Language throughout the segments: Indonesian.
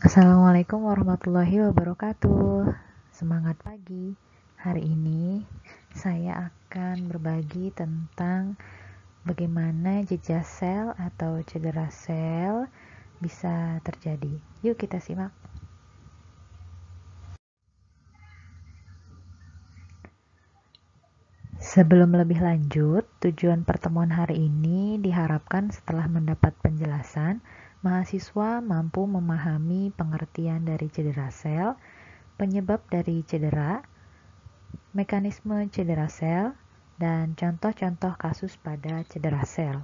Assalamualaikum warahmatullahi wabarakatuh. Semangat pagi. Hari ini saya akan berbagi tentang bagaimana jejak sel atau cedera sel bisa terjadi. Yuk kita simak. Sebelum lebih lanjut, tujuan pertemuan hari ini diharapkan setelah mendapat penjelasan, mahasiswa mampu memahami pengertian dari cedera sel, penyebab dari cedera, mekanisme cedera sel, dan contoh-contoh kasus pada cedera sel.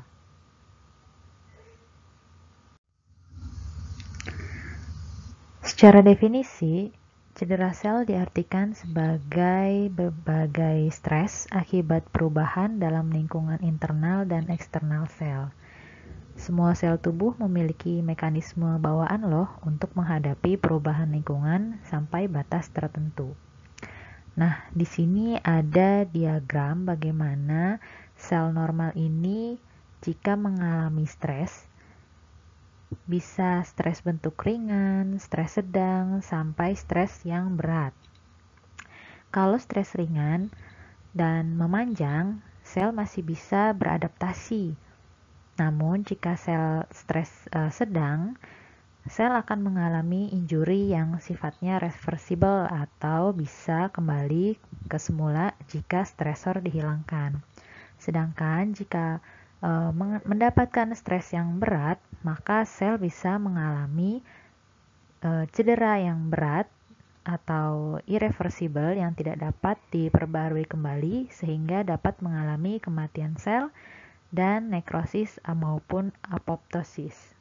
Secara definisi, cedera sel diartikan sebagai berbagai stres akibat perubahan dalam lingkungan internal dan eksternal sel. Semua sel tubuh memiliki mekanisme bawaan loh untuk menghadapi perubahan lingkungan sampai batas tertentu. Nah, di sini ada diagram bagaimana sel normal ini jika mengalami stres, bisa stres bentuk ringan, stres sedang, sampai stres yang berat. Kalau stres ringan dan memanjang, sel masih bisa beradaptasi. Namun, jika sel stres sedang, sel akan mengalami injuri yang sifatnya reversible atau bisa kembali ke semula jika stresor dihilangkan. Sedangkan jika mendapatkan stres yang berat, maka sel bisa mengalami cedera yang berat atau irreversible yang tidak dapat diperbarui kembali sehingga dapat mengalami kematian sel dan nekrosis maupun apoptosis.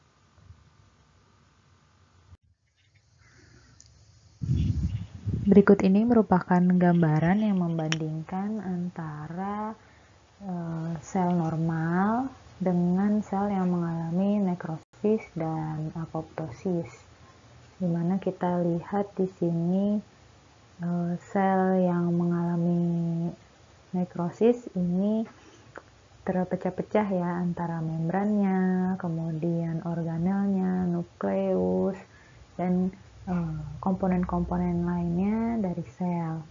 Berikut ini merupakan gambaran yang membandingkan antara sel normal dengan sel yang mengalami nekrosis dan apoptosis. Di mana kita lihat di sini sel yang mengalami nekrosis ini terpecah-pecah ya antara membrannya, kemudian organelnya, nukleus, dan komponen-komponen lainnya dari sel.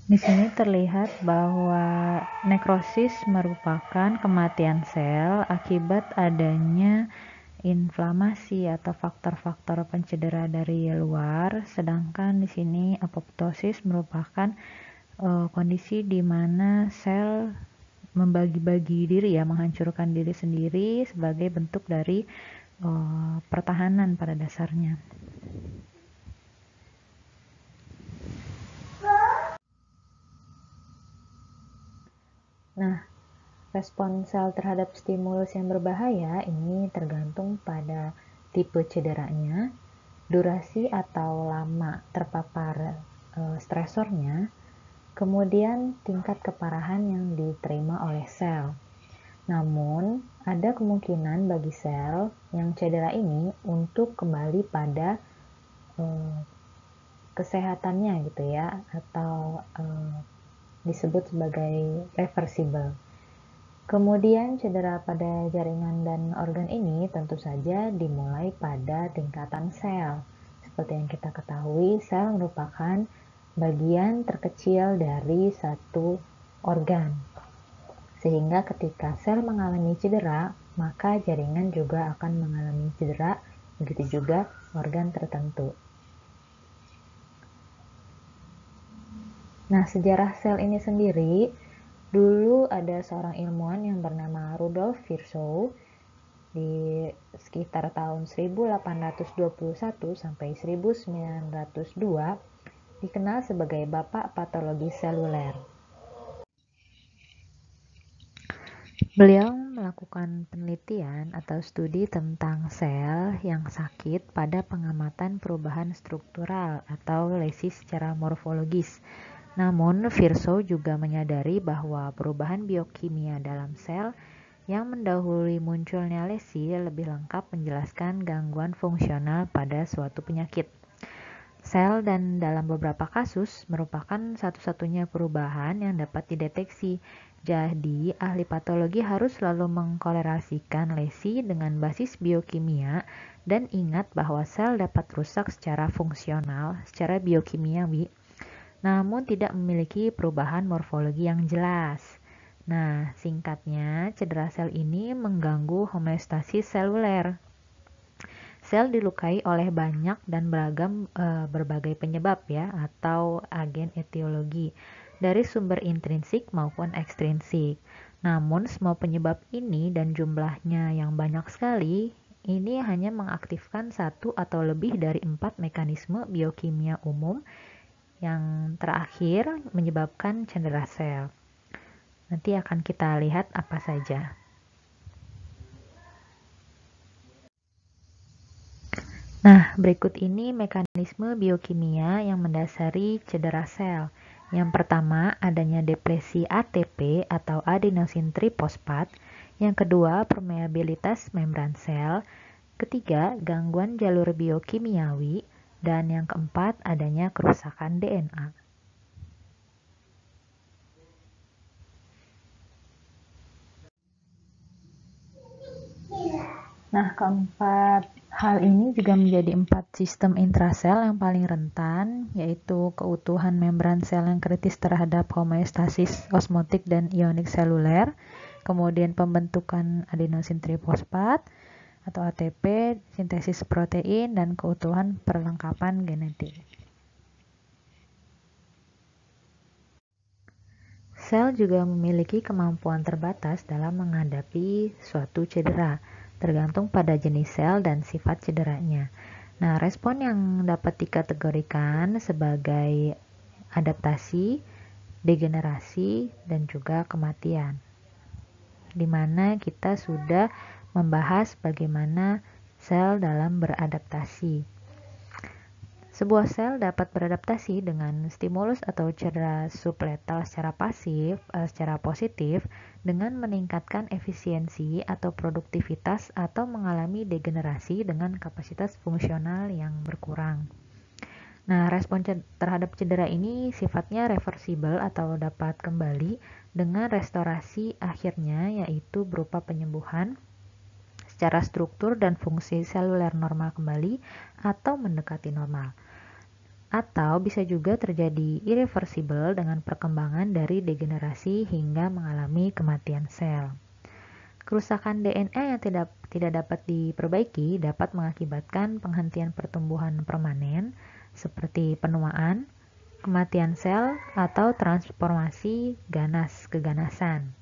Di sini terlihat bahwa nekrosis merupakan kematian sel akibat adanya inflamasi atau faktor-faktor pencedera dari luar, sedangkan di sini apoptosis merupakan kondisi di mana sel membagi-bagi diri ya, menghancurkan diri sendiri sebagai bentuk dari pertahanan pada dasarnya. Nah, respon sel terhadap stimulus yang berbahaya ini tergantung pada tipe cederanya, durasi atau lama terpapar stresornya, kemudian tingkat keparahan yang diterima oleh sel. Namun, ada kemungkinan bagi sel yang cedera ini untuk kembali pada kesehatannya gitu ya, atau disebut sebagai reversible. Kemudian cedera pada jaringan dan organ ini tentu saja dimulai pada tingkatan sel. Seperti yang kita ketahui, sel merupakan bagian terkecil dari satu organ. Sehingga ketika sel mengalami cedera, maka jaringan juga akan mengalami cedera, begitu juga organ tertentu. Nah, sejarah sel ini sendiri, dulu ada seorang ilmuwan yang bernama Rudolf Virchow di sekitar tahun 1821 sampai 1902 dikenal sebagai Bapak Patologi Seluler. Beliau melakukan penelitian atau studi tentang sel yang sakit pada pengamatan perubahan struktural atau lesi secara morfologis. Namun, Virchow juga menyadari bahwa perubahan biokimia dalam sel yang mendahului munculnya lesi lebih lengkap menjelaskan gangguan fungsional pada suatu penyakit. Sel dan dalam beberapa kasus merupakan satu-satunya perubahan yang dapat dideteksi. Jadi, ahli patologi harus selalu mengkolerasikan lesi dengan basis biokimia dan ingat bahwa sel dapat rusak secara fungsional, secara biokimiawi, namun tidak memiliki perubahan morfologi yang jelas. Nah, singkatnya, cedera sel ini mengganggu homeostasis seluler. Sel dilukai oleh banyak dan berbagai penyebab ya atau agen etiologi dari sumber intrinsik maupun ekstrinsik. Namun semua penyebab ini dan jumlahnya yang banyak sekali ini hanya mengaktifkan satu atau lebih dari 4 mekanisme biokimia umum yang terakhir menyebabkan cedera sel. Nanti akan kita lihat apa saja. Nah, berikut ini mekanisme biokimia yang mendasari cedera sel. Yang pertama, adanya depresi ATP atau adenosin trifosfat. Yang kedua, permeabilitas membran sel. Ketiga, gangguan jalur biokimiawi. Dan yang keempat, adanya kerusakan DNA. Nah, keempat hal ini juga menjadi 4 sistem intrasel yang paling rentan, yaitu keutuhan membran sel yang kritis terhadap homeostasis osmotik dan ionik seluler, kemudian pembentukan adenosin trifosfat atau ATP, sintesis protein, dan keutuhan perlengkapan genetik. Sel juga memiliki kemampuan terbatas dalam menghadapi suatu cedera, tergantung pada jenis sel dan sifat cederanya. Nah, respon yang dapat dikategorikan sebagai adaptasi, degenerasi, dan juga kematian. Di mana kita sudah membahas bagaimana sel dalam beradaptasi. Sebuah sel dapat beradaptasi dengan stimulus atau cedera subletal secara positif dengan meningkatkan efisiensi atau produktivitas atau mengalami degenerasi dengan kapasitas fungsional yang berkurang. Nah, respon terhadap cedera ini sifatnya reversibel atau dapat kembali dengan restorasi akhirnya yaitu berupa penyembuhan secara struktur dan fungsi seluler normal kembali atau mendekati normal. Atau bisa juga terjadi irreversibel dengan perkembangan dari degenerasi hingga mengalami kematian sel. Kerusakan DNA yang tidak dapat diperbaiki dapat mengakibatkan penghentian pertumbuhan permanen seperti penuaan, kematian sel, atau transformasi ganas ke ganasan.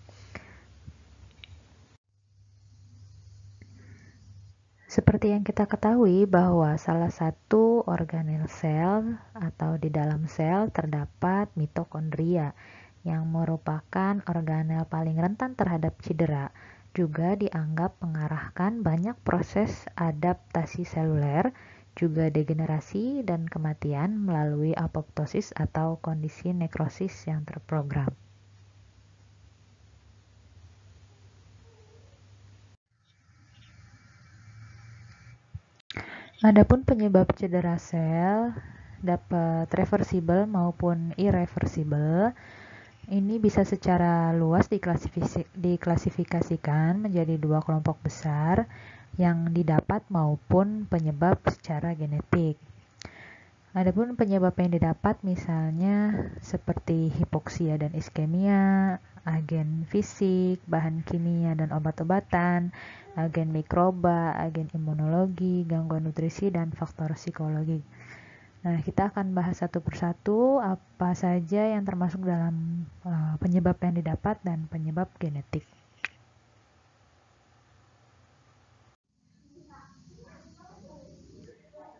Seperti yang kita ketahui bahwa salah satu organel sel atau di dalam sel terdapat mitokondria yang merupakan organel paling rentan terhadap cedera, juga dianggap mengarahkan banyak proses adaptasi seluler, juga degenerasi dan kematian melalui apoptosis atau kondisi nekrosis yang terprogram. Adapun penyebab cedera sel dapat reversibel maupun irreversibel. Ini bisa secara luas diklasifikasikan menjadi 2 kelompok besar yang didapat maupun penyebab secara genetik. Adapun penyebab yang didapat misalnya seperti hipoksia dan iskemia, agen fisik, bahan kimia dan obat-obatan, agen mikroba, agen imunologi, gangguan nutrisi, dan faktor psikologi. Nah, kita akan bahas satu persatu apa saja yang termasuk dalam penyebab yang didapat dan penyebab genetik.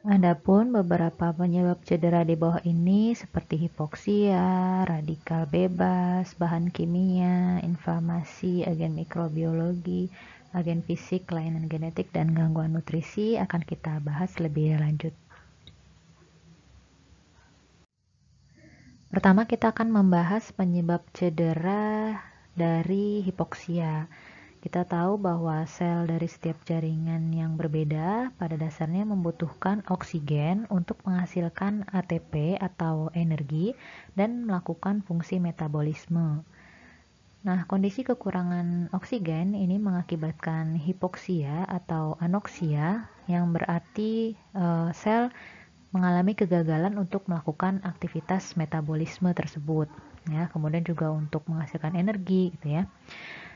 Adapun beberapa penyebab cedera di bawah ini seperti hipoksia, radikal bebas, bahan kimia, inflamasi, agen mikrobiologi, agen fisik, kelainan genetik, dan gangguan nutrisi akan kita bahas lebih lanjut. Pertama kita akan membahas penyebab cedera dari hipoksia. Kita tahu bahwa sel dari setiap jaringan yang berbeda pada dasarnya membutuhkan oksigen untuk menghasilkan ATP atau energi dan melakukan fungsi metabolisme. Nah, kondisi kekurangan oksigen ini mengakibatkan hipoksia atau anoksia, yang berarti sel mengalami kegagalan untuk melakukan aktivitas metabolisme tersebut, ya. Kemudian juga untuk menghasilkan energi, gitu ya.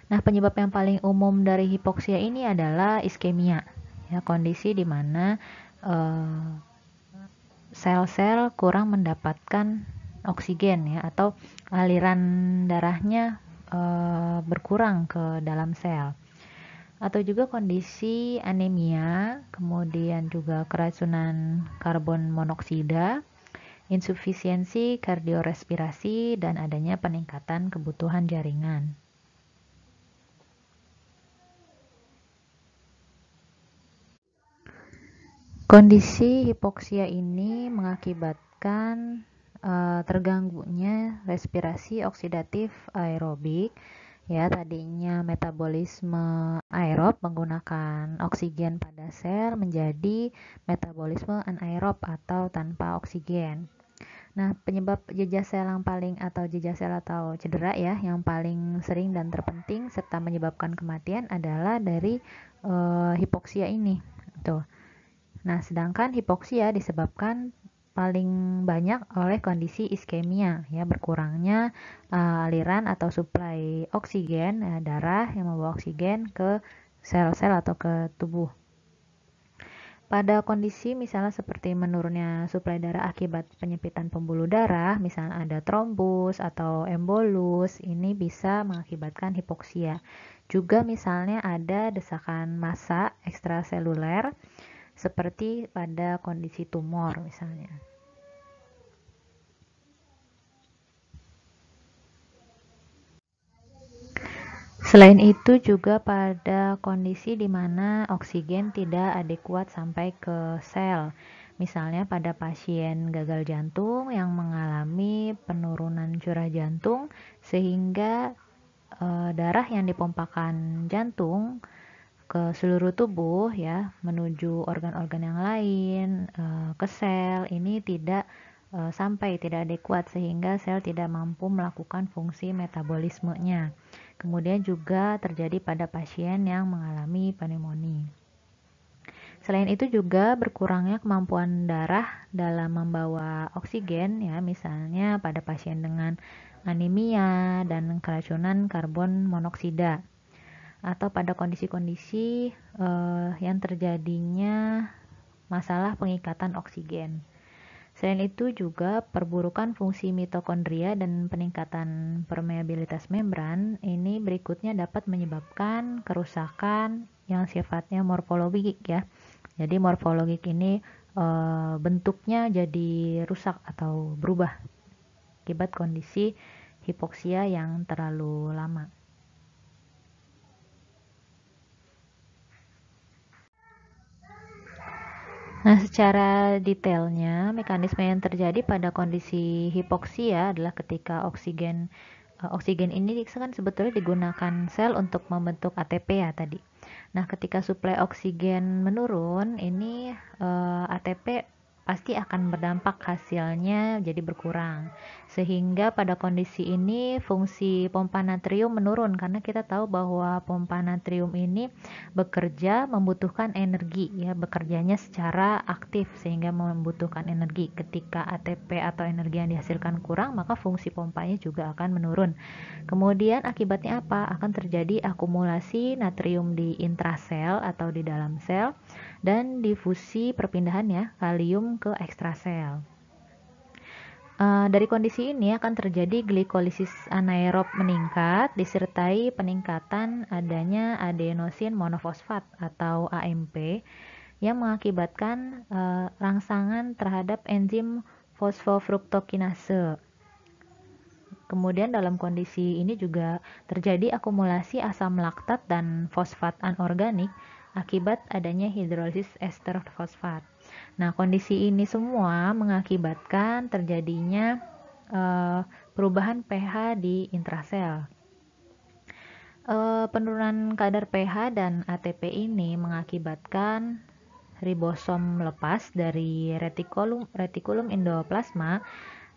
Nah, penyebab yang paling umum dari hipoksia ini adalah iskemia, ya, kondisi di mana sel-sel kurang mendapatkan oksigen, ya, atau aliran darahnya berkurang ke dalam sel. Atau juga kondisi anemia, kemudian juga keracunan karbon monoksida, insufisiensi kardiorespirasi, dan adanya peningkatan kebutuhan jaringan. Kondisi hipoksia ini mengakibatkan terganggunya respirasi oksidatif aerobik, ya. Tadinya metabolisme aerob menggunakan oksigen pada sel menjadi metabolisme anaerob atau tanpa oksigen. Nah, penyebab jejak sel yang paling atau jejak sel atau cedera, ya, yang paling sering dan terpenting serta menyebabkan kematian adalah dari hipoksia ini. Tuh. Nah, sedangkan hipoksia disebabkan paling banyak oleh kondisi iskemia, ya, berkurangnya aliran atau suplai oksigen, darah yang membawa oksigen ke sel-sel atau ke tubuh. Pada kondisi misalnya seperti menurunnya suplai darah akibat penyempitan pembuluh darah, misalnya ada trombus atau embolus, ini bisa mengakibatkan hipoksia. Juga misalnya ada desakan massa ekstraseluler, seperti pada kondisi tumor misalnya. Selain itu juga pada kondisi di mana oksigen tidak adekuat sampai ke sel. Misalnya pada pasien gagal jantung yang mengalami penurunan curah jantung sehingga darah yang dipompakan jantung ke seluruh tubuh, ya, menuju organ-organ yang lain, ke sel ini tidak sampai, tidak adekuat sehingga sel tidak mampu melakukan fungsi metabolismenya. Kemudian juga terjadi pada pasien yang mengalami pneumonia. Selain itu juga berkurangnya kemampuan darah dalam membawa oksigen, ya, misalnya pada pasien dengan anemia dan keracunan karbon monoksida, atau pada kondisi-kondisi yang terjadinya masalah pengikatan oksigen. Selain itu juga perburukan fungsi mitokondria dan peningkatan permeabilitas membran ini berikutnya dapat menyebabkan kerusakan yang sifatnya morfologik, ya. Jadi morfologik ini bentuknya jadi rusak atau berubah akibat kondisi hipoksia yang terlalu lama. Nah, secara detailnya, mekanisme yang terjadi pada kondisi hipoksia adalah ketika oksigen ini kan sebetulnya digunakan sel untuk membentuk ATP, ya, tadi. Nah, ketika suplai oksigen menurun, ini ATP pasti akan berdampak hasilnya jadi berkurang. Sehingga pada kondisi ini fungsi pompa natrium menurun karena kita tahu bahwa pompa natrium ini bekerja membutuhkan energi, ya, bekerjanya secara aktif sehingga membutuhkan energi. Ketika ATP atau energi yang dihasilkan kurang, maka fungsi pompanya juga akan menurun. Kemudian akibatnya apa? Akan terjadi akumulasi natrium di intrasel atau di dalam sel dan difusi perpindahan, ya, kalium ke ekstrasel. Dari kondisi ini akan terjadi glikolisis anaerob meningkat disertai peningkatan adanya adenosin monofosfat atau AMP yang mengakibatkan rangsangan terhadap enzim fosfofruktokinase. Kemudian dalam kondisi ini juga terjadi akumulasi asam laktat dan fosfat anorganik akibat adanya hidrolisis ester fosfat. Nah, kondisi ini semua mengakibatkan terjadinya perubahan pH di intrasel. Penurunan kadar pH dan ATP ini mengakibatkan ribosom lepas dari retikulum endoplasma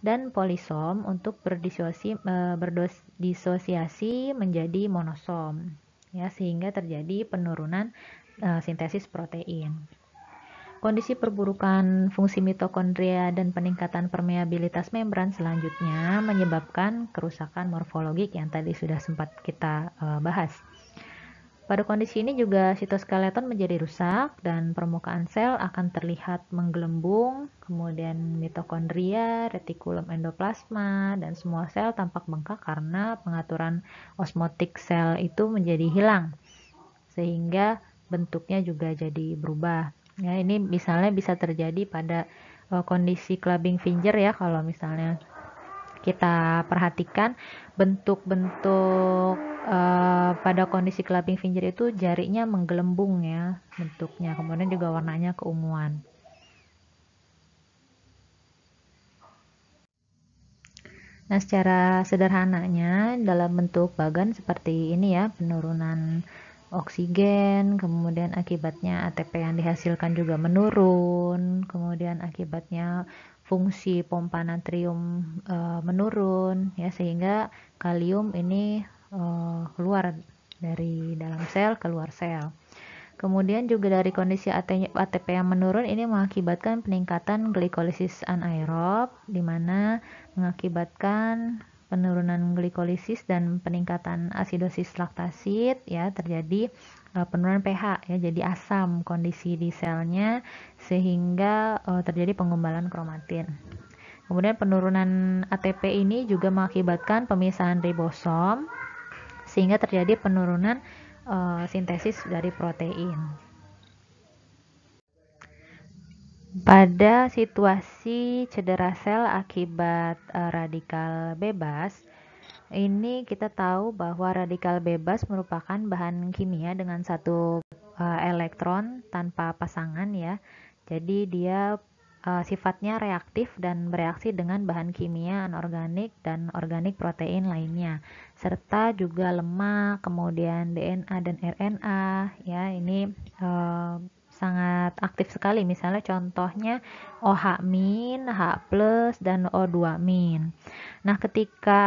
dan polisom untuk berdisosiasi menjadi monosom, ya, sehingga terjadi penurunan sintesis protein. Kondisi perburukan fungsi mitokondria dan peningkatan permeabilitas membran selanjutnya menyebabkan kerusakan morfologik yang tadi sudah sempat kita bahas. Pada kondisi ini juga sitoskeleton menjadi rusak dan permukaan sel akan terlihat menggelembung, kemudian mitokondria, retikulum endoplasma, dan semua sel tampak bengkak karena pengaturan osmotik sel itu menjadi hilang, sehingga bentuknya juga jadi berubah. Ya, ini misalnya bisa terjadi pada kondisi clubbing finger ya, kalau misalnya kita perhatikan bentuk-bentuk pada kondisi clubbing finger itu jarinya menggelembung ya bentuknya, kemudian juga warnanya keunguan. Nah, secara sederhananya dalam bentuk bagan seperti ini ya, penurunan oksigen, kemudian akibatnya ATP yang dihasilkan juga menurun, kemudian akibatnya fungsi pompa natrium menurun ya, sehingga kalium ini keluar dari dalam sel, keluar sel. Kemudian juga dari kondisi ATP yang menurun ini mengakibatkan peningkatan glikolisis anaerob, di mana mengakibatkan penurunan glikolisis dan peningkatan asidosis laktasid ya, terjadi penurunan pH ya, jadi asam kondisi di selnya sehingga terjadi pengumbalan kromatin. Kemudian penurunan ATP ini juga mengakibatkan pemisahan ribosom sehingga terjadi penurunan sintesis dari protein. Pada situasi cedera sel akibat radikal bebas, ini kita tahu bahwa radikal bebas merupakan bahan kimia dengan satu elektron tanpa pasangan ya. Jadi dia sifatnya reaktif dan bereaksi dengan bahan kimia anorganik dan organik protein lainnya, serta juga lemak, kemudian DNA dan RNA ya, ini sangat aktif sekali. Misalnya contohnya OH-, H+, dan O2-. Nah, ketika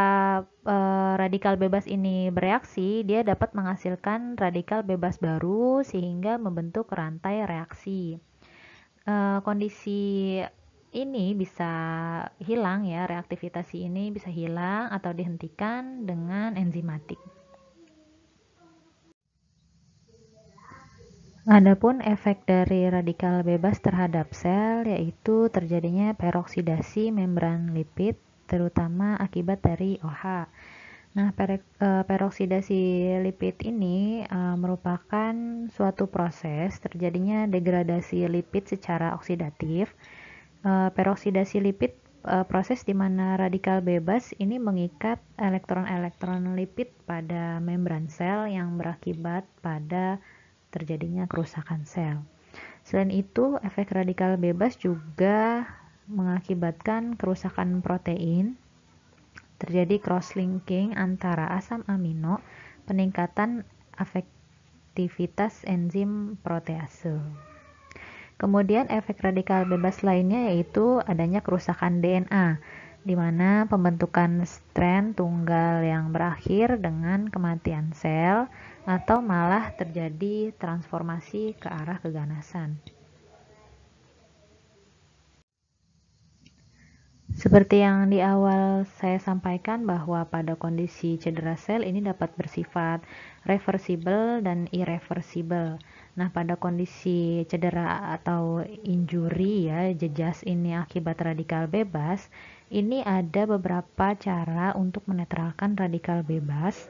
radikal bebas ini bereaksi, dia dapat menghasilkan radikal bebas baru sehingga membentuk rantai reaksi. Kondisi ini bisa hilang ya, reaktivitas ini bisa hilang atau dihentikan dengan enzimatik. Adapun efek dari radikal bebas terhadap sel yaitu terjadinya peroksidasi membran lipid, terutama akibat dari OH. Nah, peroksidasi lipid ini merupakan suatu proses terjadinya degradasi lipid secara oksidatif. Peroksidasi lipid proses di mana radikal bebas ini mengikat elektron-elektron lipid pada membran sel yang berakibat pada terjadinya kerusakan sel. Selain itu, efek radikal bebas juga mengakibatkan kerusakan protein, terjadi cross-linking antara asam amino, peningkatan efektivitas enzim protease. Kemudian efek radikal bebas lainnya yaitu adanya kerusakan DNA, di mana pembentukan strand tunggal yang berakhir dengan kematian sel atau malah terjadi transformasi ke arah keganasan. Seperti yang di awal saya sampaikan bahwa pada kondisi cedera sel ini dapat bersifat reversible dan irreversible. Nah, pada kondisi cedera atau injury ya, jejas ini akibat radikal bebas, ini ada beberapa cara untuk menetralkan radikal bebas,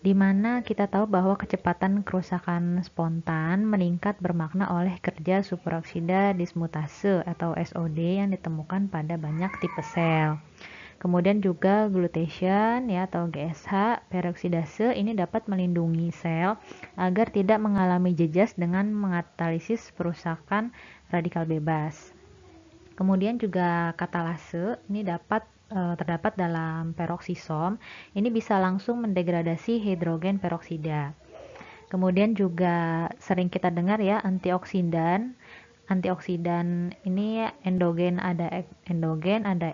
di mana kita tahu bahwa kecepatan kerusakan spontan meningkat bermakna oleh kerja superoksida dismutase atau SOD yang ditemukan pada banyak tipe sel. Kemudian juga glutation ya atau GSH peroksidase ini dapat melindungi sel agar tidak mengalami jejas dengan mengatalisis perusakan radikal bebas. Kemudian juga katalase ini dapat terdapat dalam peroksisom, ini bisa langsung mendegradasi hidrogen peroksida. Kemudian juga sering kita dengar ya antioksidan. Antioksidan ini ada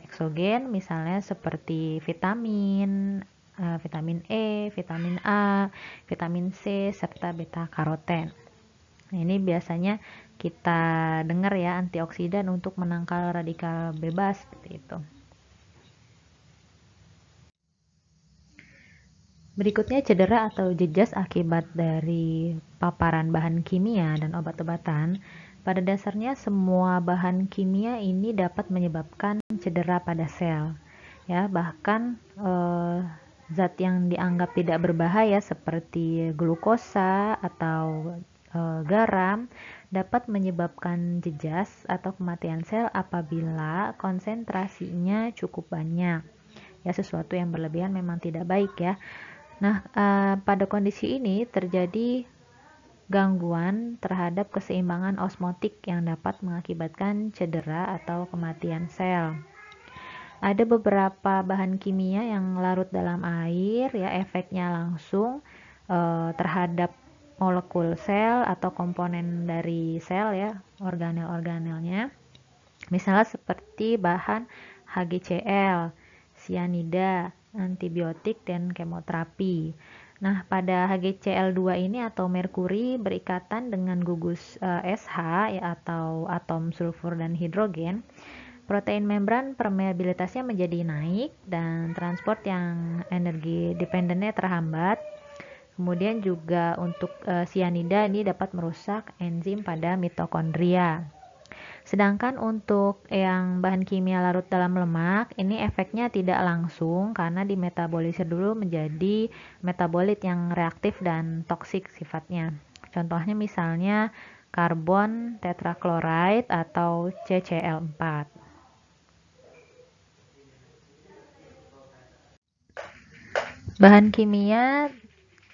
eksogen, misalnya seperti vitamin, vitamin E, vitamin A, vitamin C, serta beta karoten. Nah, ini biasanya kita dengar ya antioksidan untuk menangkal radikal bebas seperti itu. Berikutnya cedera atau jejas akibat dari paparan bahan kimia dan obat-obatan. Pada dasarnya semua bahan kimia ini dapat menyebabkan cedera pada sel. Ya, bahkan zat yang dianggap tidak berbahaya seperti glukosa atau garam dapat menyebabkan jejas atau kematian sel apabila konsentrasinya cukup banyak. Ya, sesuatu yang berlebihan memang tidak baik ya. Nah, pada kondisi ini terjadi gangguan terhadap keseimbangan osmotik yang dapat mengakibatkan cedera atau kematian sel. Ada beberapa bahan kimia yang larut dalam air, ya efeknya langsung terhadap molekul sel atau komponen dari sel ya, organel-organelnya. Misalnya seperti bahan HgCl, sianida, antibiotik, dan kemoterapi. Nah, pada HgCl2 ini atau merkuri berikatan dengan gugus SH ya, atau atom sulfur dan hidrogen. Protein membran permeabilitasnya menjadi naik dan transport yang energi dependennya terhambat. Kemudian juga untuk sianida ini dapat merusak enzim pada mitokondria. Sedangkan untuk yang bahan kimia larut dalam lemak, ini efeknya tidak langsung karena dimetabolisir dulu menjadi metabolit yang reaktif dan toksik sifatnya. Contohnya misalnya karbon tetrakloride atau CCl4. Bahan kimia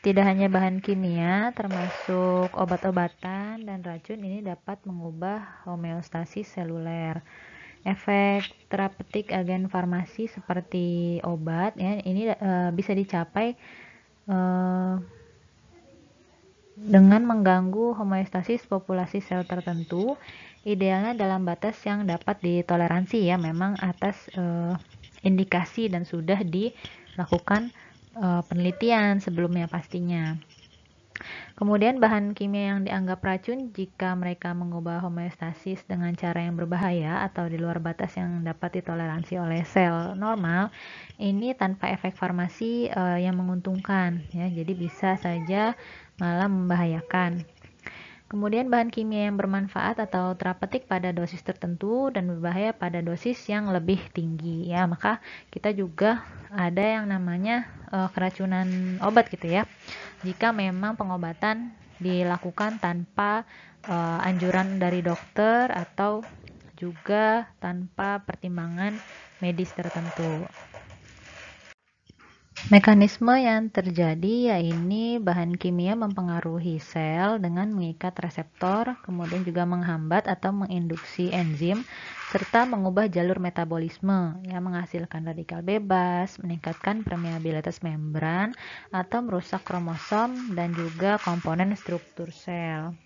tidak hanya bahan kimia, termasuk obat-obatan dan racun ini dapat mengubah homeostasis seluler. Efek terapeutik agen farmasi seperti obat ya ini bisa dicapai dengan mengganggu homeostasis populasi sel tertentu, idealnya dalam batas yang dapat ditoleransi ya, memang atas indikasi dan sudah dilakukan penelitian sebelumnya pastinya. Kemudian bahan kimia yang dianggap racun jika mereka mengubah homeostasis dengan cara yang berbahaya atau di luar batas yang dapat ditoleransi oleh sel normal, ini tanpa efek farmasi yang menguntungkan ya. Jadi bisa saja malah membahayakan. Kemudian bahan kimia yang bermanfaat atau terapeutik pada dosis tertentu dan berbahaya pada dosis yang lebih tinggi ya. Maka kita juga ada yang namanya keracunan obat gitu ya. Jika memang pengobatan dilakukan tanpa anjuran dari dokter atau juga tanpa pertimbangan medis tertentu. Mekanisme yang terjadi yaitu bahan kimia mempengaruhi sel dengan mengikat reseptor, kemudian juga menghambat atau menginduksi enzim, serta mengubah jalur metabolisme, yang menghasilkan radikal bebas, meningkatkan permeabilitas membran, atau merusak kromosom dan juga komponen struktur sel.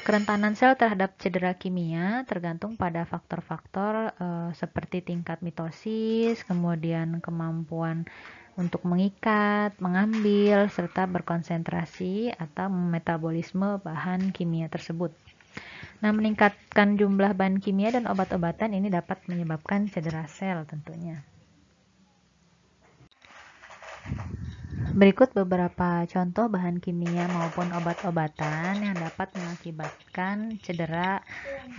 Kerentanan sel terhadap cedera kimia tergantung pada faktor-faktor seperti tingkat mitosis, kemudian kemampuan untuk mengikat, mengambil, serta berkonsentrasi atau metabolisme bahan kimia tersebut. Nah, meningkatkan jumlah bahan kimia dan obat-obatan ini dapat menyebabkan cedera sel tentunya. Berikut beberapa contoh bahan kimia maupun obat-obatan yang dapat mengakibatkan cedera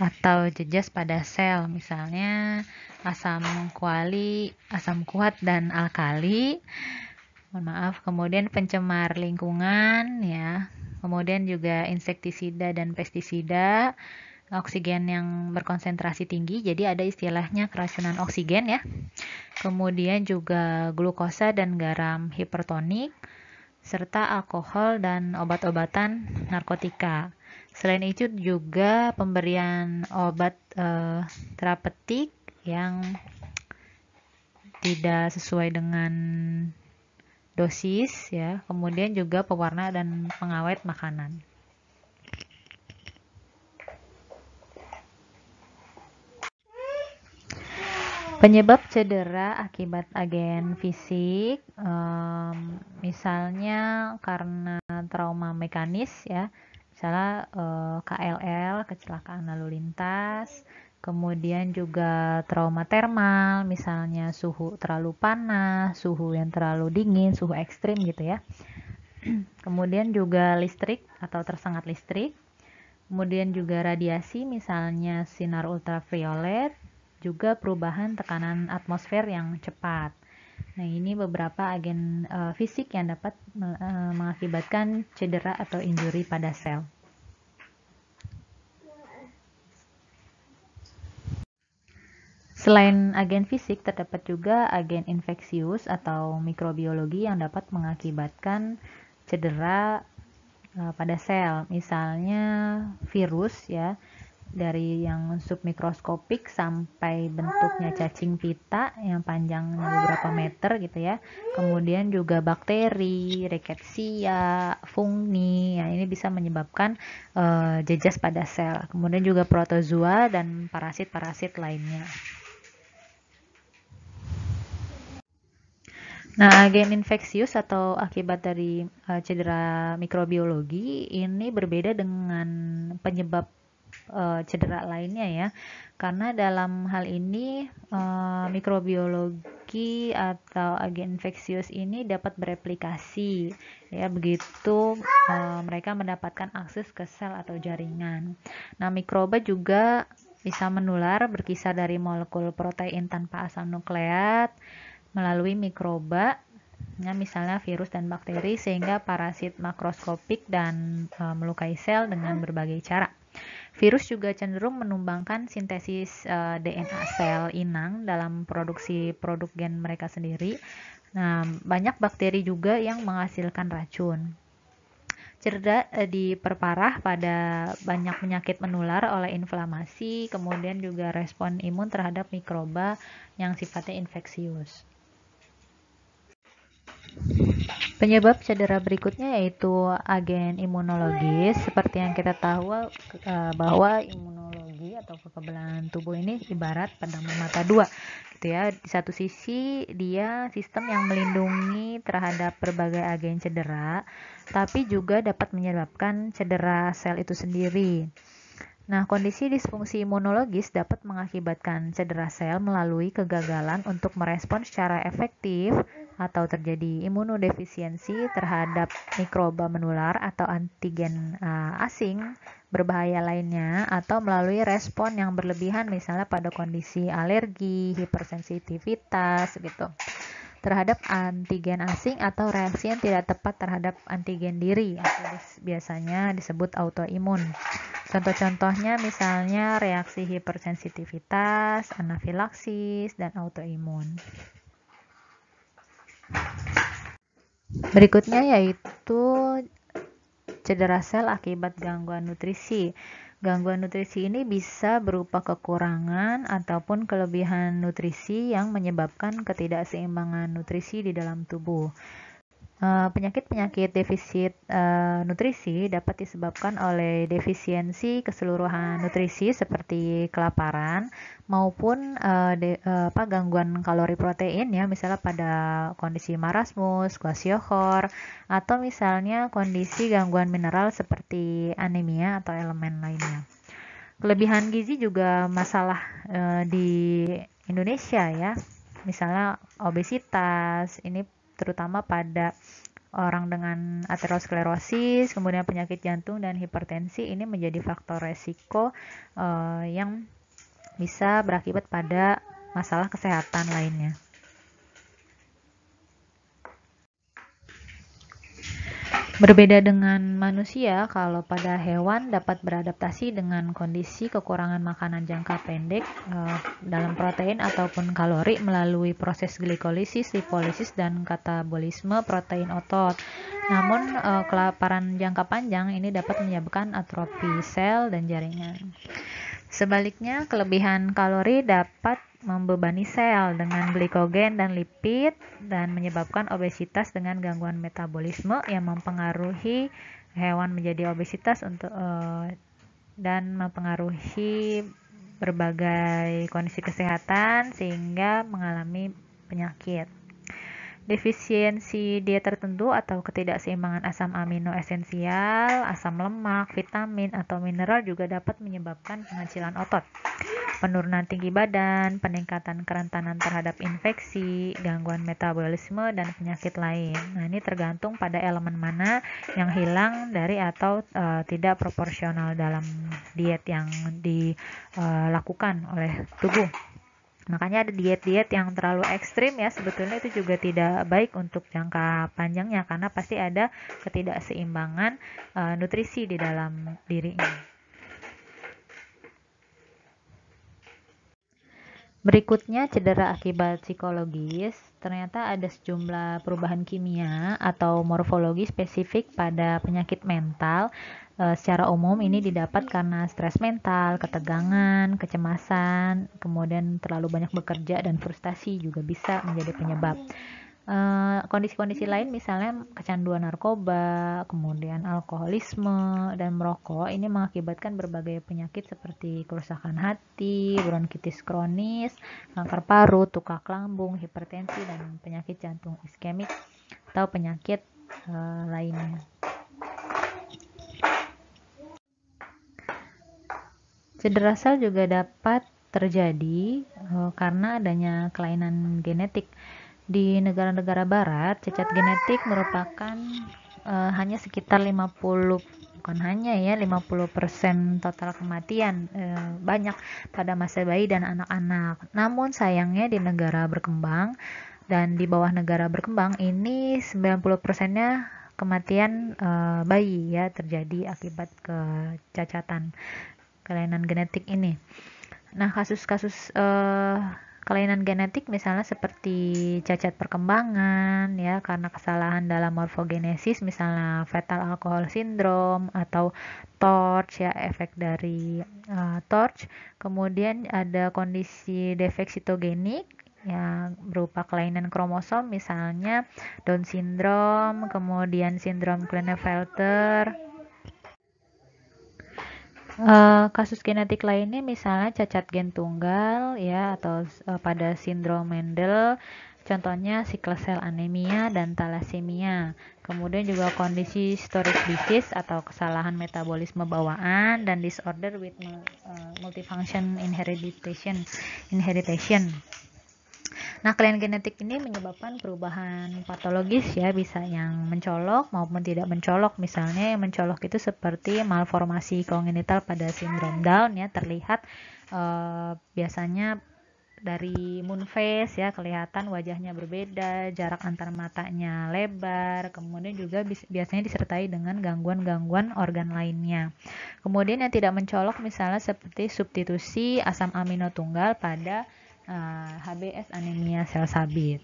atau jejas pada sel, misalnya asam kuali, asam kuat dan alkali. Kemudian pencemar lingkungan ya. Kemudian juga insektisida dan pestisida, oksigen yang berkonsentrasi tinggi, jadi ada istilahnya keracunan oksigen ya. Kemudian juga glukosa dan garam hipertonik, serta alkohol dan obat-obatan narkotika. Selain itu juga pemberian obat terapeutik yang tidak sesuai dengan dosis ya, kemudian juga pewarna dan pengawet makanan. Penyebab cedera akibat agen fisik, misalnya karena trauma mekanis ya, misalnya KLL, kecelakaan lalu lintas, kemudian juga trauma termal, misalnya suhu terlalu panas, suhu yang terlalu dingin, suhu ekstrim gitu ya. Kemudian juga listrik atau tersengat listrik, kemudian juga radiasi, misalnya sinar ultraviolet, juga perubahan tekanan atmosfer yang cepat. Nah, ini beberapa agen fisik yang dapat mengakibatkan cedera atau injuri pada sel. Selain agen fisik, terdapat juga agen infeksius atau mikrobiologi yang dapat mengakibatkan cedera pada sel. Misalnya virus ya, dari yang submikroskopik sampai bentuknya cacing pita yang panjangnya beberapa meter gitu ya. Kemudian juga bakteri, rickettsia, fungi, ya ini bisa menyebabkan jejas pada sel. Kemudian juga protozoa dan parasit-parasit lainnya. Nah, agen infeksius atau akibat dari cedera mikrobiologi ini berbeda dengan penyebab cedera lainnya ya, karena dalam hal ini mikrobiologi atau agen infeksius ini dapat bereplikasi ya, begitu mereka mendapatkan akses ke sel atau jaringan. Nah, mikroba juga bisa menular berkisar dari molekul protein tanpa asam nukleat melalui mikroba ya, misalnya virus dan bakteri, sehingga parasit makroskopik dan melukai sel dengan berbagai cara. Virus juga cenderung menumbangkan sintesis DNA sel inang dalam produksi produk gen mereka sendiri. Nah, banyak bakteri juga yang menghasilkan racun. Cedera diperparah pada banyak penyakit menular oleh inflamasi, kemudian juga respon imun terhadap mikroba yang sifatnya infeksius. Penyebab cedera berikutnya yaitu agen imunologis. Seperti yang kita tahu bahwa imunologi atau kekebalan tubuh ini ibarat pedang bermata dua gitu ya. Di satu sisi dia sistem yang melindungi terhadap berbagai agen cedera, tapi juga dapat menyebabkan cedera sel itu sendiri. Nah, kondisi disfungsi imunologis dapat mengakibatkan cedera sel melalui kegagalan untuk merespons secara efektif atau terjadi imunodefisiensi terhadap mikroba menular atau antigen asing berbahaya lainnya, atau melalui respon yang berlebihan misalnya pada kondisi alergi, hipersensitivitas gitu terhadap antigen asing, atau reaksi yang tidak tepat terhadap antigen diri atau biasanya disebut autoimun. Contoh-contohnya misalnya reaksi hipersensitivitas, anafilaksis, dan autoimun. Berikutnya yaitu cedera sel akibat gangguan nutrisi. Gangguan nutrisi ini bisa berupa kekurangan ataupun kelebihan nutrisi yang menyebabkan ketidakseimbangan nutrisi di dalam tubuh. Penyakit-penyakit defisit nutrisi dapat disebabkan oleh defisiensi keseluruhan nutrisi seperti kelaparan maupun gangguan kalori protein ya, misalnya pada kondisi marasmus, kwashiorkor, atau misalnya kondisi gangguan mineral seperti anemia atau elemen lainnya. Kelebihan gizi juga masalah di Indonesia ya, misalnya obesitas, ini terutama pada orang dengan aterosklerosis, kemudian penyakit jantung dan hipertensi, ini menjadi faktor resiko yang bisa berakibat pada masalah kesehatan lainnya. Berbeda dengan manusia, kalau pada hewan dapat beradaptasi dengan kondisi kekurangan makanan jangka pendek dalam protein ataupun kalori melalui proses glikolisis, lipolisis, dan katabolisme protein otot. Namun kelaparan jangka panjang ini dapat menyebabkan atrofi sel dan jaringan. Sebaliknya, kelebihan kalori dapat membebani sel dengan glikogen dan lipid dan menyebabkan obesitas dengan gangguan metabolisme yang mempengaruhi hewan menjadi obesitas dan mempengaruhi berbagai kondisi kesehatan sehingga mengalami penyakit. Defisiensi diet tertentu atau ketidakseimbangan asam amino esensial, asam lemak, vitamin, atau mineral juga dapat menyebabkan pengecilan otot, penurunan tinggi badan, peningkatan kerentanan terhadap infeksi, gangguan metabolisme, dan penyakit lain. Nah, ini tergantung pada elemen mana yang hilang dari atau tidak proporsional dalam diet yang dilakukan oleh tubuh. Makanya ada diet-diet yang terlalu ekstrim ya, sebetulnya itu juga tidak baik untuk jangka panjangnya karena pasti ada ketidakseimbangan nutrisi di dalam dirinya. Berikutnya, cedera akibat psikologis. Ternyata ada sejumlah perubahan kimia atau morfologi spesifik pada penyakit mental. Secara umum ini didapat karena stres mental, ketegangan, kecemasan, kemudian terlalu banyak bekerja dan frustasi juga bisa menjadi penyebab. Kondisi-kondisi lain misalnya kecanduan narkoba, kemudian alkoholisme, dan merokok ini mengakibatkan berbagai penyakit seperti kerusakan hati, bronkitis kronis, kanker paru, tukak lambung, hipertensi, dan penyakit jantung iskemik atau penyakit lainnya. Cedera sel juga dapat terjadi karena adanya kelainan genetik. Di negara-negara barat, cacat genetik merupakan hanya sekitar 50% total kematian banyak pada masa bayi dan anak-anak. Namun sayangnya di negara berkembang dan di bawah negara berkembang ini 90%-nya kematian bayi ya terjadi akibat kecacatan kelainan genetik ini. Nah, kasus-kasus kelainan genetik misalnya seperti cacat perkembangan ya karena kesalahan dalam morfogenesis, misalnya fetal alcohol syndrome atau TORCH ya, efek dari TORCH. Kemudian ada kondisi defek sitogenik yang berupa kelainan kromosom, misalnya Down syndrome, kemudian sindrom Klinefelter. Kasus genetik lainnya misalnya cacat gen tunggal ya atau pada sindrom Mendel, contohnya sickle cell anemia dan thalassemia. Kemudian juga kondisi storage disease atau kesalahan metabolisme bawaan dan disorder with multifunction inheritation. Nah, kelainan genetik ini menyebabkan perubahan patologis ya, bisa yang mencolok maupun tidak mencolok. Misalnya yang mencolok itu seperti malformasi kongenital pada sindrom Down ya, terlihat biasanya dari moon face ya, kelihatan wajahnya berbeda, jarak antar matanya lebar, kemudian juga biasanya disertai dengan gangguan-gangguan organ lainnya. Kemudian yang tidak mencolok misalnya seperti substitusi asam amino tunggal pada HBS anemia sel sabit.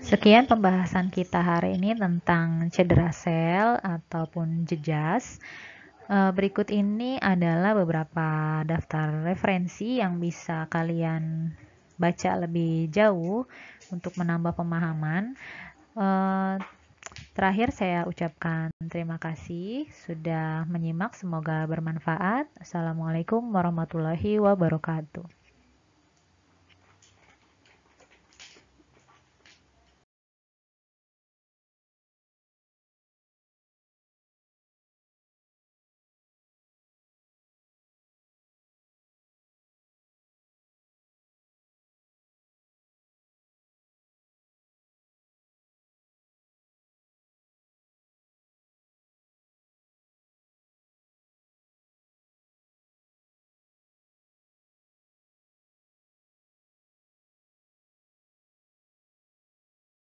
Sekian pembahasan kita hari ini tentang cedera sel ataupun jejas. Berikut ini adalah beberapa daftar referensi yang bisa kalian baca lebih jauh untuk menambah pemahaman. Terakhir saya ucapkan terima kasih sudah menyimak, semoga bermanfaat. Assalamualaikum warahmatullahi wabarakatuh.